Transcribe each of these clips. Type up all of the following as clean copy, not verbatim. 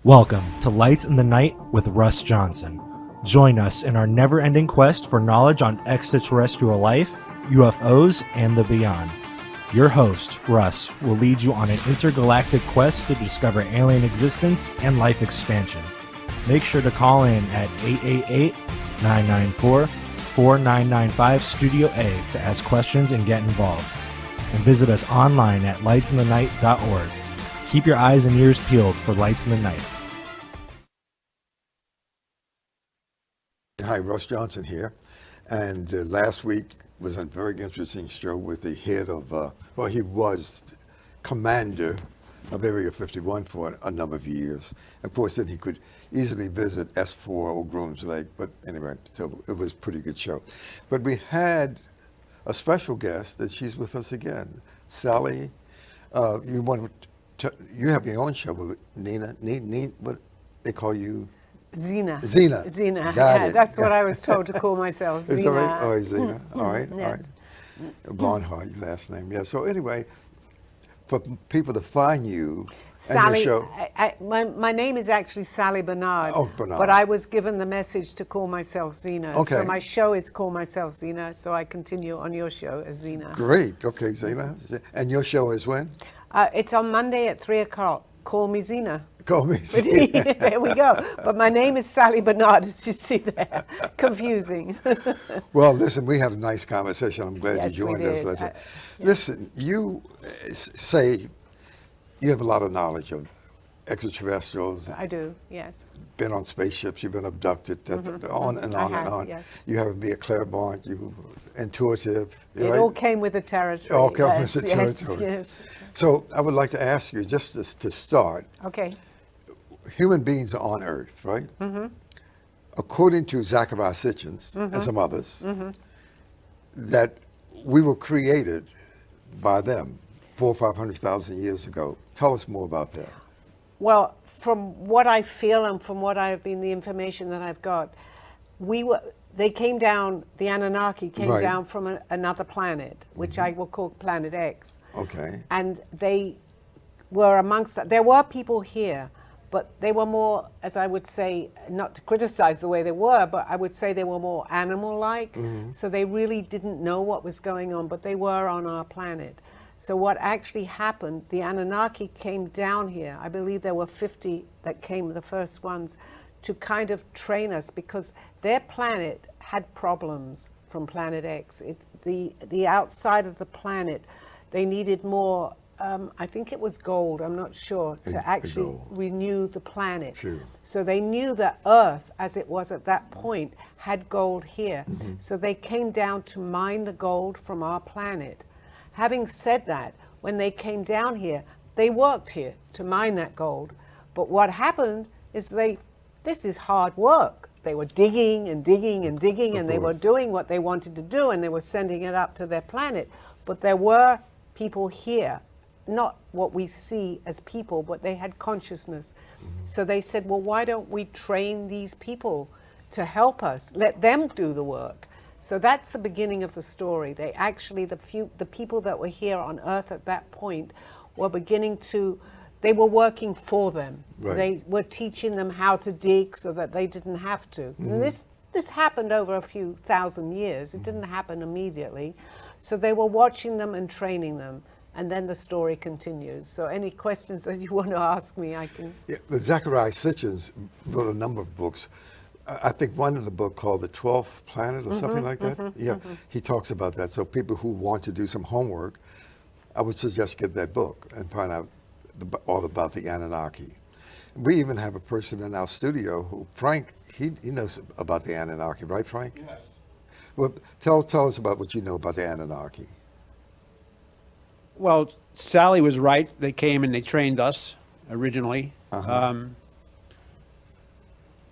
Welcome to Lights in the Night with Russ Johnson. Join us in our never-ending quest for knowledge on extraterrestrial life, UFOs, and the beyond. Your host, Russ, will lead you on an intergalactic quest to discover alien existence and life expansion. Make sure to call in at 888-994-4995 Studio A to ask questions and get involved. And visit us online at lightsinthenight.org. Keep your eyes and ears peeled for Lights in the Night. Hi, Russ Johnson here. And last week was a very interesting show with the head of, he was commander of Area 51 for a number of years. Of course, then he could easily visit S4 or Groom's Lake. But anyway, so it was a pretty good show. But we had a special guest that she's with us again. Sally, you have your own show with Nina, what they call you? Zena. Got it. That's what I was told to call myself. Is Zena. that right? Oh, Zena. All right, Yes. all right. Barnhart, your last name. Yeah. So anyway, for people to find you Sally, and your show. my name is actually Sally Bernard. Oh, Bernard. But I was given the message to call myself Zena. Okay. So my show is Call Myself Zena, so I continue on your show as Zena. Great. Okay, Zena. And your show is when? It's on Monday at 3 o'clock. Call me Zena. Call me Zena. There we go. But my name is Sally Bernard, as you see there. Confusing. Well, listen, we had a nice conversation. I'm glad Yes, you we joined us. did. Listen, listen, you say you have a lot of knowledge of extraterrestrials. I do, yes. Been on spaceships, you've been abducted, on and I on have, and on. yes. You happen to be a clairvoyant, you intuitive. It right? all came with the territory. It all came with yes, the territory. Yes. So I would like to ask you, just to start, Okay. human beings are on Earth, right? Mm-hmm. According to Zachariah Sitchin and some others, that we were created by them 400,000 or 500,000 years ago. Tell us more about that. Well, from what I feel and from what I've been, the information that I've got, they came down, the Anunnaki came Right. down from another planet, which I will call Planet X. Okay. And they were there were people here, but they were more, as I would say, not to criticize the way they were, but I would say they were more animal-like. So they really didn't know what was going on, but they were on our planet. So what actually happened, the Anunnaki came down here. I believe there were 50 that came, the first ones, to kind of train us because their planet had problems from Planet X. The outside of the planet, they needed more, I think it was gold, I'm not sure, to actually renew the planet. Sure. So they knew that Earth, as it was at that point, had gold here. So they came down to mine the gold from our planet. Having said that, when they came down here, they worked here to mine that gold. But what happened is this is hard work. They were digging and digging and digging, and they were doing what they wanted to do, and they were sending it up to their planet. But there were people here, not what we see as people, but they had consciousness. So they said, well, why don't we train these people to help us? Let them do the work. So that's the beginning of the story. They actually, the people that were here on Earth at that point were they were working for them. Right. They were teaching them how to dig so that they didn't have to. And this happened over a few thousand years. It didn't happen immediately. So they were watching them and training them. And then the story continues. So any questions that you want to ask me, I can. Yeah, the Zachariah Sitchin wrote a number of books. I think one in the book called The 12th Planet or something like that. He talks about that. So people who want to do some homework, I would suggest get that book and find out all about the Anunnaki. We even have a person in our studio who, Frank, he knows about the Anunnaki, right, Frank? Yes. Well, tell us about what you know about the Anunnaki. Well, Sally was right. They came and they trained us originally.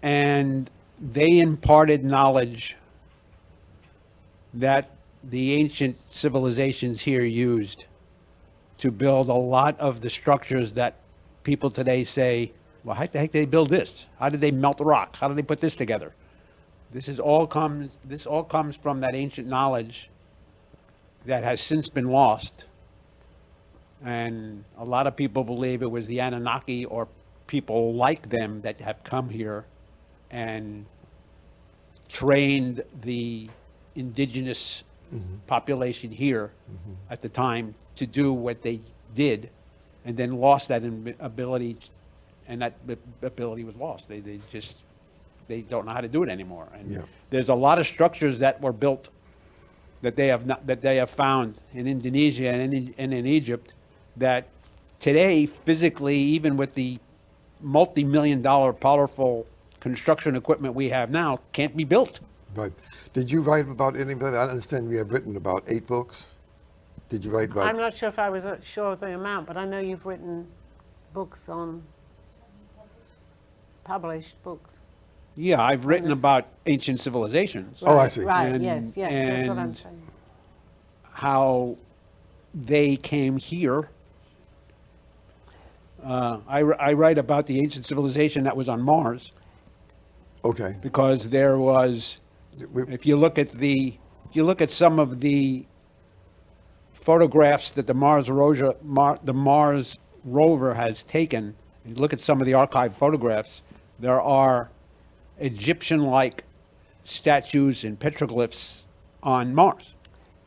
And they imparted knowledge that the ancient civilizations here used to build a lot of the structures that people today say, well, how the heck did they build this? How did they melt the rock? How did they put this together? This all comes from that ancient knowledge that has since been lost. And a lot of people believe it was the Anunnaki or people like them that have come here and trained the indigenous population here at the time to do what they did, and then lost that ability, and that ability was lost. They don't know how to do it anymore. And Yeah. there's a lot of structures that were built that they have found in Indonesia and in Egypt that today, physically, even with the multi-million-dollar powerful construction equipment we have now, can't be built. Right. Did you write about any of that? I understand you have written about 8 books. Did you write about? I'm not sure if I was sure of the amount, but I know you've written books on published books. Yeah, I've written about ancient civilizations. Oh, I see. Right, And- yes, that's what I'm and- saying. How they came here. I write about the ancient civilization that was on Mars, Okay. because there was, We- if you look at some of the photographs that the Mars rover has taken, you look at some of the archived photographs, there are Egyptian-like statues and petroglyphs on Mars.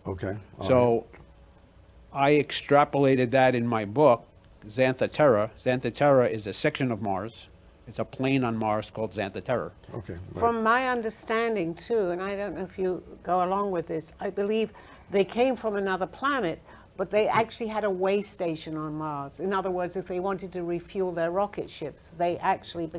Okay. All right. So I extrapolated that in my book, Xantha Terra. Xantha Terra is a section of Mars. It's a plane on Mars called Xantha Terra. Okay. Right. From my understanding too, and I don't know if you go along with this, I believe they came from another planet, but they actually had a way station on Mars. In other words, if they wanted to refuel their rocket ships, they actually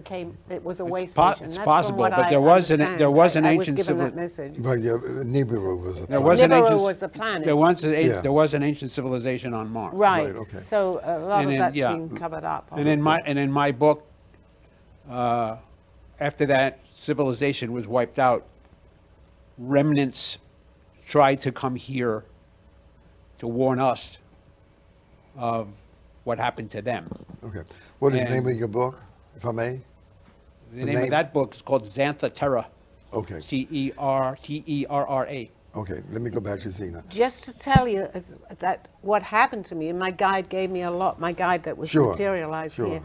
it was a way station. It's That's possible, from what but I there was an understand. I was ancient given that civil- message. Right. Yeah. Nibiru was a There planet. was an Nibiru ancient, was the planet. Yeah. There was an ancient civilization on Mars. Right. Right, okay. So a lot And of in- that's yeah. been covered up. And in my book, after that civilization was wiped out, remnants tried to come here to warn us of what happened to them. Okay. What is the name And- of your book, if I may? The name name? of that book is called Xantha Terra. Okay. Terra. Okay. Let me go back to Zena. Just to tell you that what happened to me, and my guide gave me a lot, my guide that was Sure, materialized sure. here,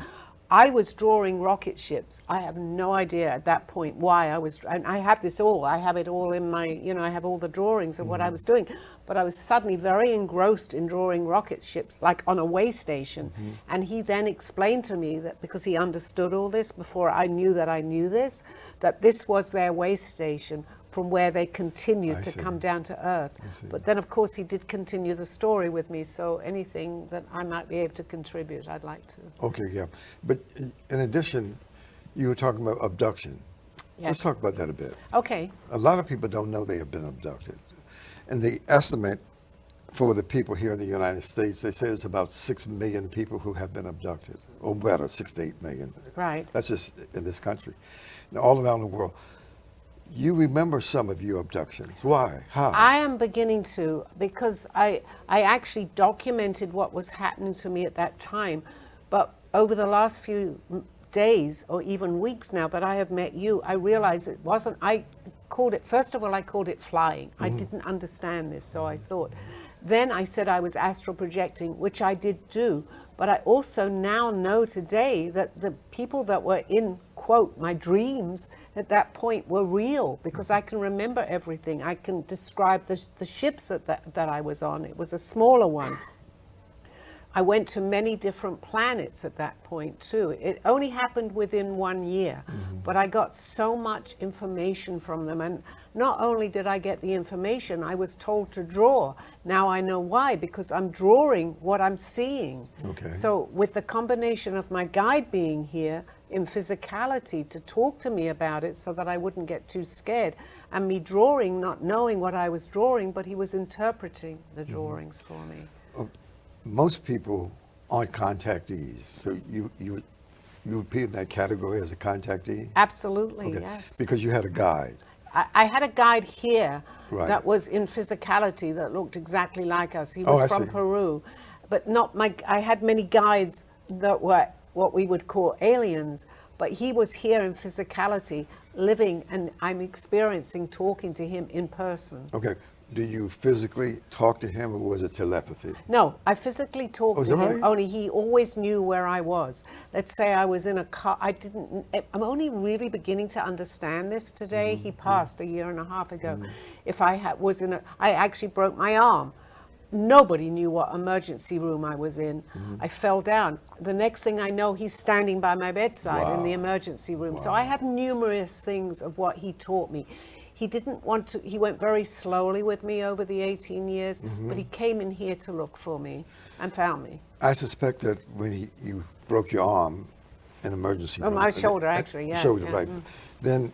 I was drawing rocket ships. I have no idea at that point why I was, and I have this all, I have it all in my, I have all the drawings of what I was doing, but I was suddenly very engrossed in drawing rocket ships, like on a way station. And he then explained to me that, because he understood all this before I knew this, that this was their way station from where they continued I to see. come down to Earth. see. But then, of course, he did continue the story with me, so anything that I might be able to contribute, I'd like to. Okay. Yeah. But in addition, you were talking about abduction. Let's Yes. talk about that a bit. Okay. A lot of people don't know they have been abducted. And the estimate for the people here in the United States, they say it's about 6 million people who have been abducted, or better, 6 to 8 million. Right. That's just in this country. Now, all around the world. You remember some of your abductions. Why? How? I am beginning to, because I actually documented what was happening to me at that time. But over the last few days, or even weeks now that I have met you, I realized it wasn't, first of all, I called it flying. I didn't understand this, so I thought. Then I said I was astral projecting, which I did do. But I also now know today that the people that were in, quote, my dreams at that point were real, because I can remember everything. I can describe the ships that I was on. It was a smaller one. I went to many different planets at that point too. It only happened within 1 year, but I got so much information from them. And not only did I get the information, I was told to draw. Now I know why, because I'm drawing what I'm seeing. Okay. So with the combination of my guide being here in physicality to talk to me about it so that I wouldn't get too scared, and me drawing, not knowing what I was drawing, but he was interpreting the drawings for me. Most people aren't contactees. So you would be in that category as a contactee? Absolutely, Okay. yes. Because you had a guide. I had a guide here Right. that was in physicality that looked exactly like us. He Oh, was I from see. Peru, but I had many guides that were what we would call aliens, but he was here in physicality, living, and I'm experiencing talking to him in person. Okay. do you physically talk to him, or was it telepathy? No, I physically talked Oh, is to that him, right? only he always knew where I was. Let's say I was in a car, I'm only really beginning to understand this today. He passed a year and a half ago. If I I actually broke my arm. Nobody knew what emergency room I was in. I fell down. The next thing I know, he's standing by my bedside in the emergency room. So I have numerous things of what he taught me. He didn't want to, he went very slowly with me over the 18 years, but he came in here to look for me and found me. I suspect that when you broke your arm in emergency room. My shoulder, actually, yes. Shoulder, yeah. right. Then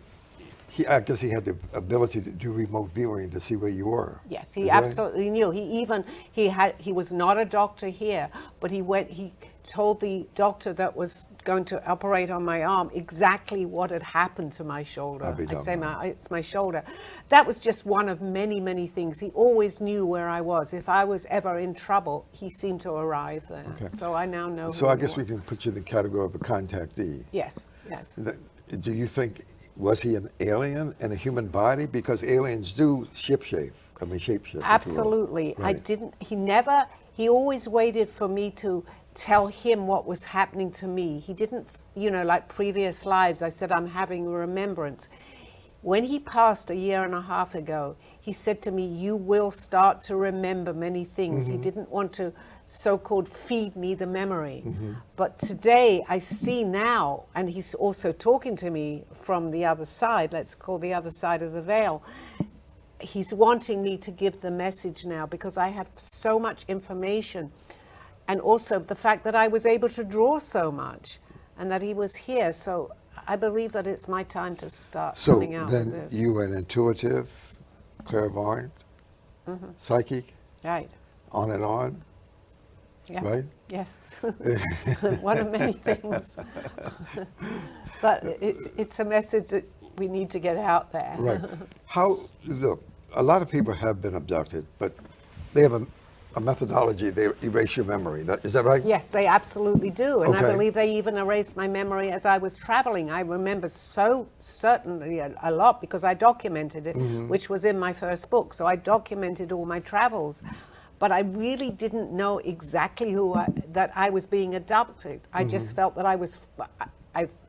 I guess he had the ability to do remote viewing to see where you were. Yes, he Is that right? absolutely knew. He was not a doctor here, but he told the doctor that was going to operate on my arm exactly what had happened to my shoulder. I'll be I say doggone. it's my shoulder. That was just one of many, many things. He always knew where I was. If I was ever in trouble, he seemed to arrive there. Okay. So I now know. So who I he guess we was. can put you in the category of a contactee. Yes, yes. Do you think, was he an alien in a human body? Because aliens do shapeshift. Absolutely. Right. He always waited for me to tell him what was happening to me. He didn't, like previous lives, I said, I'm having a remembrance. When he passed a year and a half ago, he said to me, you will start to remember many things. He didn't want to so-called feed me the memory. But today I see now, and he's also talking to me from the other side, let's call the other side of the veil. He's wanting me to give the message now because I have so much information, and also the fact that I was able to draw so much and that he was here. So I believe that it's my time to start coming out then with this. you were an intuitive, clairvoyant, psychic, Right. on and on, Yeah. right? Yes. One of many things. But it's a message that we need to get out there. Right. Look, a lot of people have been abducted, but they have a methodology. They erase your memory. Is that right? Yes, they absolutely do. And Okay. I believe they even erased my memory as I was traveling. I remember so certainly a lot because I documented it, which was in my first book. So I documented all my travels. But I really didn't know exactly that I was being abducted. I just felt that I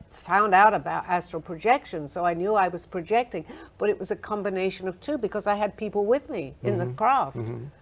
found out about astral projection, so I knew I was projecting, but it was a combination of two because I had people with me in the craft.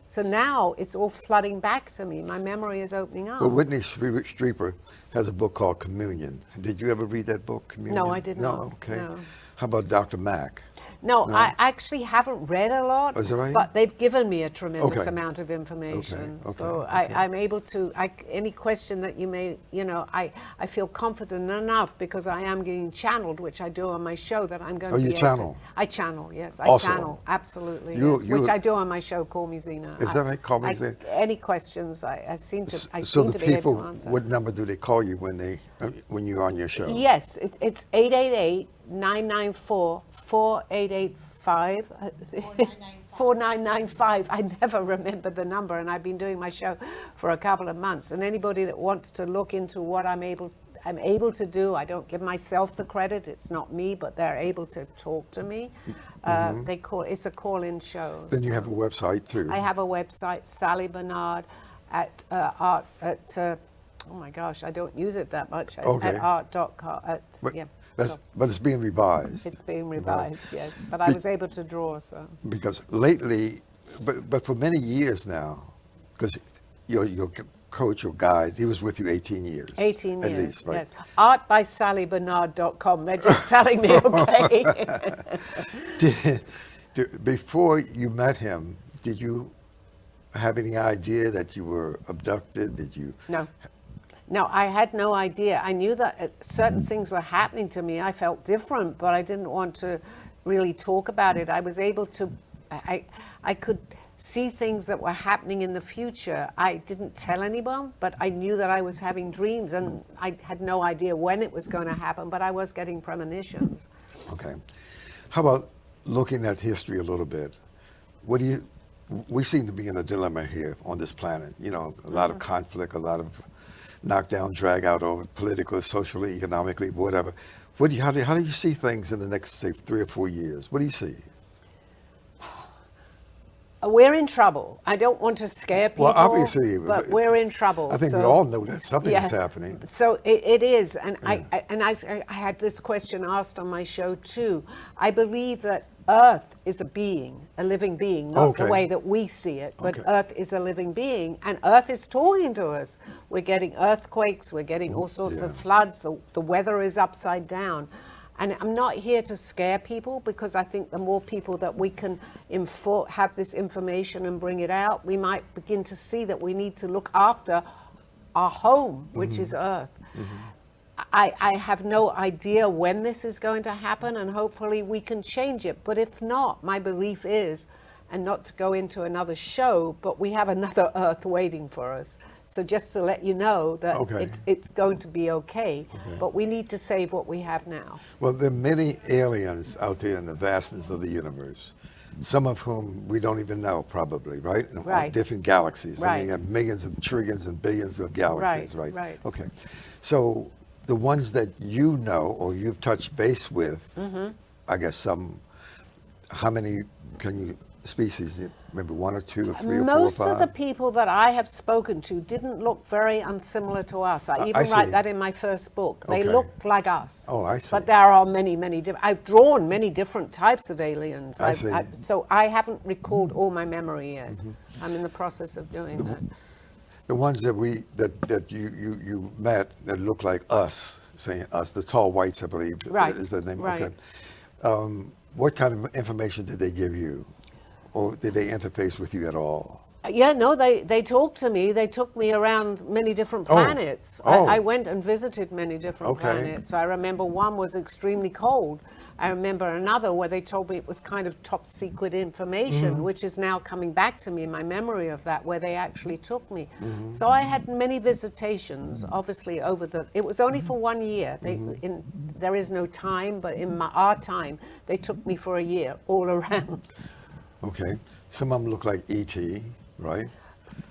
So now it's all flooding back to me. My memory is opening up. Well, Whitney Streeper has a book called Communion. Did you ever read that book, Communion? No, I did not. No, okay. No. How about Dr. Mack? No, I actually haven't read a lot, Oh, is that right? but they've given me a tremendous Okay. amount of information. Okay, So okay. I'm able to, any question that you may, I feel confident enough because I am getting channeled, which I do on my show, that I'm going Oh, to you be able channel? I channel, yes. I Also? channel, absolutely. You- yes, you- which I do on my show, Call Me Zena. Is that right? Call Me Zena? Any questions, I seem to, So seem the to be able people, to answer. what number do they call you when you're on your show? Yes, it's 888-994-4885. 4995. I never remember the number, and I've been doing my show for a couple of months. And anybody that wants to look into what I'm able to do, I don't give myself the credit. It's not me, but they're able to talk to me. It's a call-in show. Then you have a website too. I have a website, Sally Bernard, at art at. Oh my gosh, I don't use it that much. Okay. At art.com. But it's being revised. It's being revised, yes. But I was able to draw, so. Because lately, but for many years now, because your coach or guide, he was with you 18 years. 18 at years, least, right? yes. Artbysallybernard.com. They're just telling me, okay. Before you met him, did you have any idea that you were abducted? Did you? No, I had no idea. I knew that certain things were happening to me. I felt different, but I didn't want to really talk about it. I was able to, I could see things that were happening in the future. I didn't tell anyone, but I knew that I was having dreams, and I had no idea when it was going to happen, but I was getting premonitions. Okay. How about looking at history a little bit? We seem to be in a dilemma here on this planet. A lot of conflict, a lot of knockdown, drag out over politically, socially, economically, whatever. How do you see things in the next, say, 3 or 4 years? What do you see? We're in trouble. I don't want to scare people. Well, obviously, but we're in trouble. I think we So- all know that something Yeah. is happening. So it is, and I had this question asked on my show too. I believe that Earth is a being, a living being, not the Okay. way that we see it, but Okay. Earth is a living being, and Earth is talking to us. We're getting earthquakes, we're getting all sorts of floods, the weather is upside down. And I'm not here to scare people, because I think the more people that we can have this information and bring it out, we might begin to see that we need to look after our home, which is Earth. I have no idea when this is going to happen, and hopefully we can change it. But if not, my belief is, and not to go into another show, but we have another Earth waiting for us. So just to let you know that Okay. it's going to be okay, but we need to save what we have now. Well, there are many aliens out there in the vastness of the universe, some of whom we don't even know, probably, right? In Right. different galaxies. I Right. mean, you have millions of trillions and billions of galaxies, Right, right? right. Okay. So the ones that you know or you've touched base with, I guess how many species? Maybe one or two or three or four or Most five? of the people that I have spoken to didn't look very unsimilar to us. I even see. write that in my first book. They Okay. look like us. Oh, I see. But there are many, many different. I've drawn many different types of aliens. I see. So I haven't recalled all my memory yet. I'm in the process of doing that. The ones that you met that look like us, saying us, the tall whites, I believe, Right, is the name. right. Okay. What kind of information did they give you, or did they interface with you at all? Yeah, no, they talked to me. They took me around many different planets. Oh. I went and visited many different Okay. planets. I remember one was extremely cold. I remember another where they told me it was kind of top secret information, which is now coming back to me in my memory of that, where they actually took me. So I had many visitations, obviously, it was only for 1 year. There is no time, but in our time, they took me for a year all around. Okay. Some of them look like E.T., right?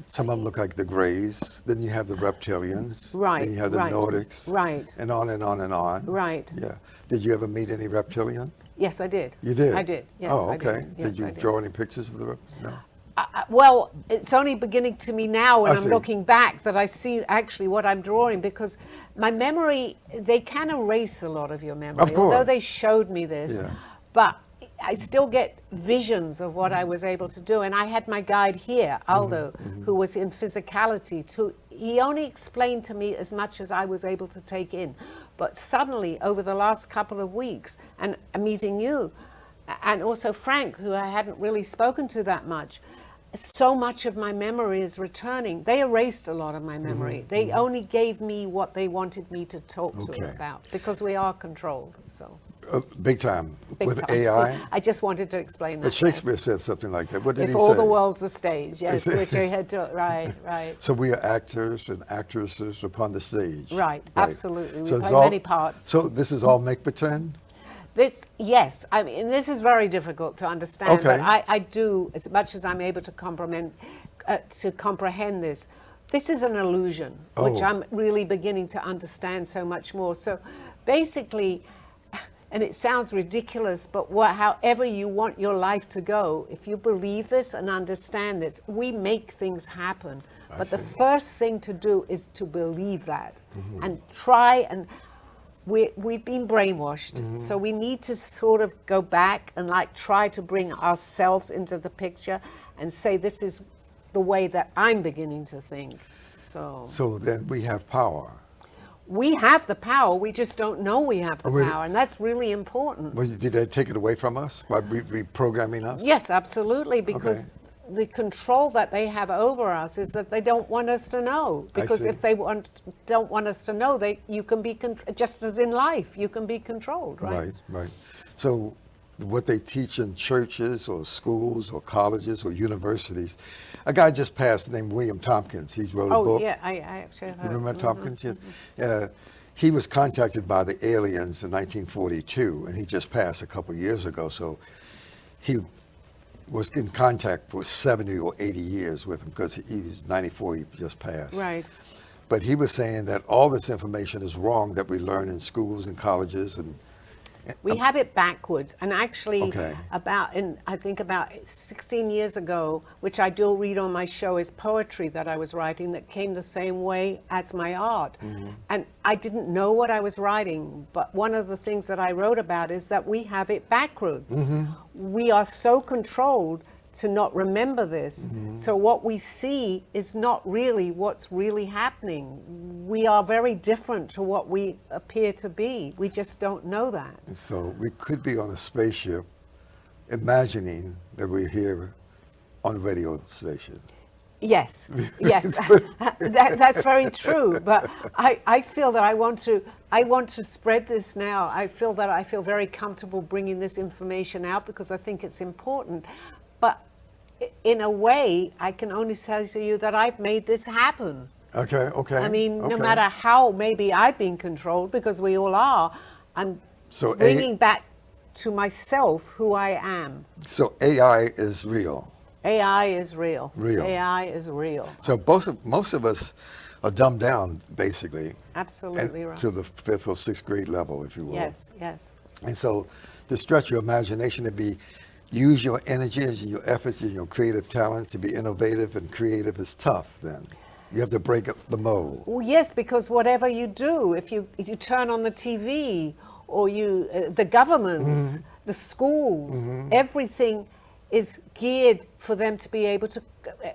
Some of them look like the Greys. Then you have the reptilians. Right, Then you have the right, Nordics. right. And on and on and on. Right. Yeah. Did you ever meet any reptilian? Yes, I did. You did? I did. Yes, Oh, I okay. did. Yes, Did you I did. draw any pictures of the reptilian? No. Well, it's only beginning to me now when I I'm see. looking back that I see actually what I'm drawing, because my memory, they can erase a lot of your memory. Of course. Although they showed me this. Yeah. But I still get visions of what I was able to do. And I had my guide here, Aldo, who was in physicality. He only explained to me as much as I was able to take in. But suddenly, over the last couple of weeks, and meeting you, and also Frank, who I hadn't really spoken to that much, so much of my memory is returning. They erased a lot of my memory. They only gave me what they wanted me to talk to Okay. about, because we are controlled. So Big time. big With time. AI? I just wanted to explain that. But Shakespeare said something like that. What did If he all say? the world's a stage, yes, Is it- which I had to, right, right. So we are actors and actresses upon the stage. Right, absolutely. We it's play many parts. So this is all make pretend? Yes, I mean, this is very difficult to understand, Okay. but I do, as much as I'm able to comprehend this. This is an illusion, which Oh. I'm really beginning to understand so much more. So basically, and it sounds ridiculous, but however you want your life to go, if you believe this and understand this, we make things happen. But the see. first thing to do is to believe that and try and we've been brainwashed, so we need to sort of go back and try to bring ourselves into the picture and say, this is the way that I'm beginning to think. So then we have power. We have the power, we just don't know we have the Well, power, and that's really important. Well, did they take it away from us by reprogramming us? Yes, absolutely, because Okay. the control that they have over us is that they don't want us to know. Because see. if they don't want us to know, you can be, just as in life, you can be controlled, right? Right. So what they teach in churches or schools or colleges or universities, a guy just passed named William Tompkins. He's wrote a Oh, book. yeah, I actually heard. You remember Tompkins? Yes. He was contacted by the aliens in 1942, and he just passed a couple years ago. So he was in contact for 70 or 80 years with them, because he was 94, he just passed. Right. But he was saying that all this information is wrong that we learn in schools and colleges, and We have it backwards, and actually, Okay. I think about 16 years ago, which I do read on my show, is poetry that I was writing that came the same way as my art. And I didn't know what I was writing, but one of the things that I wrote about is that we have it backwards. We are so controlled to not remember this. So what we see is not really what's really happening. We are very different to what we appear to be. We just don't know that. So we could be on a spaceship imagining that we're here on a radio station. Yes, yes, that's very true. But I feel that I want to spread this now. I feel very comfortable bringing this information out because I think it's important. But in a way, I can only tell you that I've made this happen. Okay. I mean, no okay. matter how maybe I've been controlled, because we all are, I'm So bringing back to myself who I am. So AI is real. AI is real. Real. AI is real. So most of us are dumbed down, basically. Absolutely and right. to the 5th or 6th grade level, if you will. Yes, yes. And so to stretch your imagination, use your energies and your efforts and your creative talent to be innovative and creative is tough then. You have to break up the mold. Well, yes, because whatever you do, if you turn on the TV or the governments, the schools, everything is geared for them to be able to,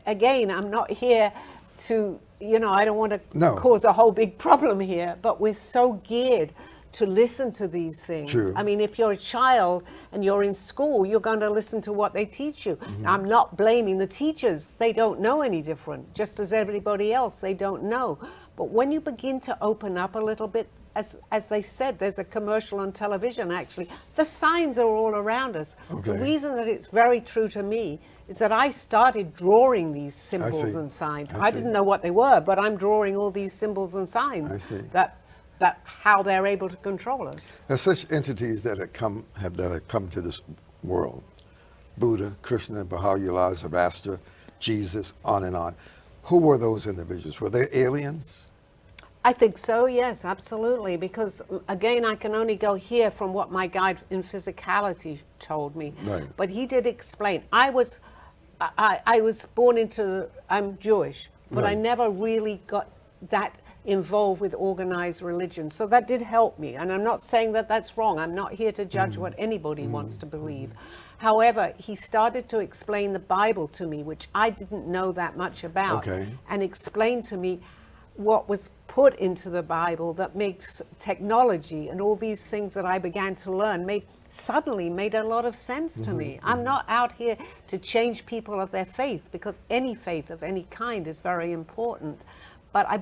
again, I'm not here to, I don't want to cause a whole big problem here, but we're so geared to listen to these things. True. I mean, if you're a child and you're in school, you're going to listen to what they teach you. I'm not blaming the teachers. They don't know any different, just as everybody else, they don't know. But when you begin to open up a little bit, as they said, there's a commercial on television actually, the signs are all around us. Okay. The reason that it's very true to me is that I started drawing these symbols and signs. I didn't know what they were, but I'm drawing all these symbols and signs. I see. That how they're able to control us. There's such entities that have come to this world. Buddha, Krishna, Baha'u'llah, Zoroaster, Jesus, on and on. Who were those individuals? Were they aliens? I think so, yes, absolutely. Because again, I can only go here from what my guide in physicality told me. Right. But he did explain. I was born into, I'm Jewish, but I Right. never really got that involved with organized religion. So that did help me. And I'm not saying that that's wrong. I'm not here to judge what anybody wants to believe. However, he started to explain the Bible to me, which I didn't know that much about, Okay. and explained to me what was put into the Bible that makes technology and all these things that I began to learn suddenly made a lot of sense to me. I'm not out here to change people of their faith, because any faith of any kind is very important. But I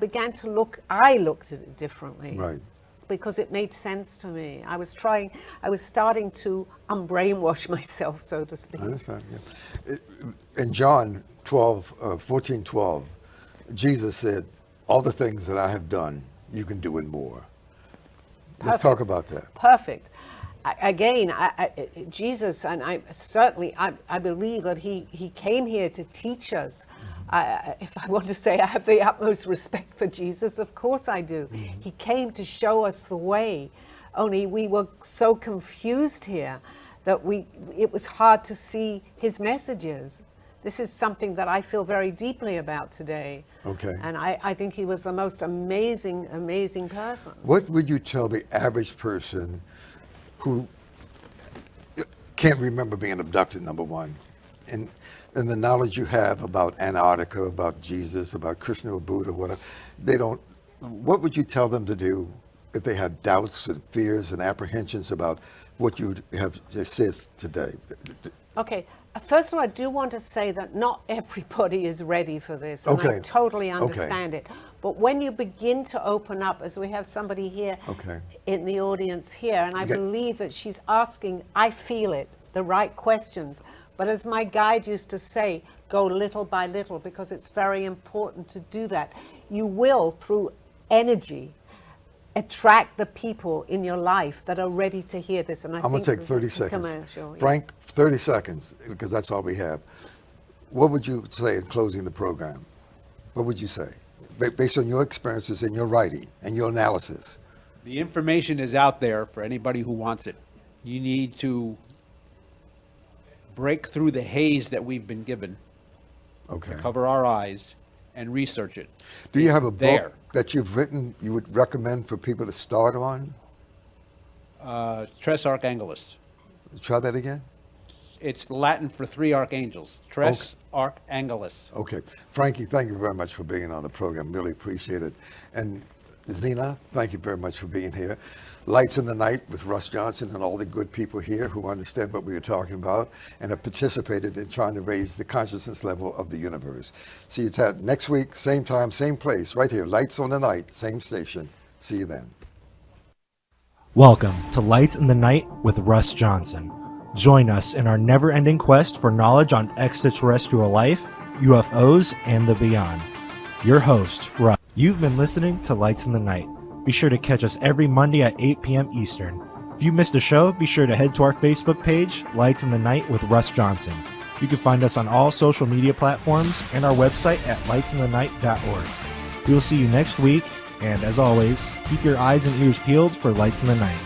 looked at it differently. Right. Because it made sense to me. I was starting to unbrainwash myself, so to speak. I understand, yeah. In John 14:12, Jesus said, all the things that I have done, you can do and more. Let's talk about that. Perfect. Jesus, and I believe that he came here to teach us. If I want to say I have the utmost respect for Jesus, of course I do. He came to show us the way. Only we were so confused here that it was hard to see his messages. This is something that I feel very deeply about today. Okay. And I think he was the most amazing, amazing person. What would you tell the average person who can't remember being abducted, number one, and the knowledge you have about Antarctica, about Jesus, about Krishna or Buddha, whatever, what would you tell them to do if they had doubts and fears and apprehensions about what you have said today? Okay. First of all, I do want to say that not everybody is ready for this. And Okay. I totally understand it. But when you begin to open up, as we have somebody here in the audience here, and I believe that she's asking, I feel it, the right questions. But as my guide used to say, go little by little, because it's very important to do that. You will, through energy, attract the people in your life that are ready to hear this. And I'm going to take 30 seconds. Commercial, Frank, 30 seconds, because that's all we have. What would you say in closing the program? What would you say? Based on your experiences and your writing and your analysis. The information is out there for anybody who wants it. You need to break through the haze that we've been given, Okay. cover our eyes, and research it. Do you have a It's there. book that you've written you would recommend for people to start on? Tres Archangelis. Try that again. It's Latin for three archangels. Tres Archangelis. Okay. Frankie, thank you very much for being on the program. Really appreciate it. And Zena, thank you very much for being here. Lights in the Night with Russ Johnson and all the good people here who understand what we are talking about and have participated in trying to raise the consciousness level of the universe. See you next week, same time, same place, right here. Lights on the Night, same station. See you then. Welcome to Lights in the Night with Russ Johnson. Join us in our never-ending quest for knowledge on extraterrestrial life, UFOs, and the beyond. Your host, Russ. You've been listening to Lights in the Night. Be sure to catch us every Monday at 8 p.m. Eastern. If you missed a show, be sure to head to our Facebook page, Lights in the Night with Russ Johnson. You can find us on all social media platforms and our website at lightsinthenight.org. We will see you next week, and as always, keep your eyes and ears peeled for Lights in the Night.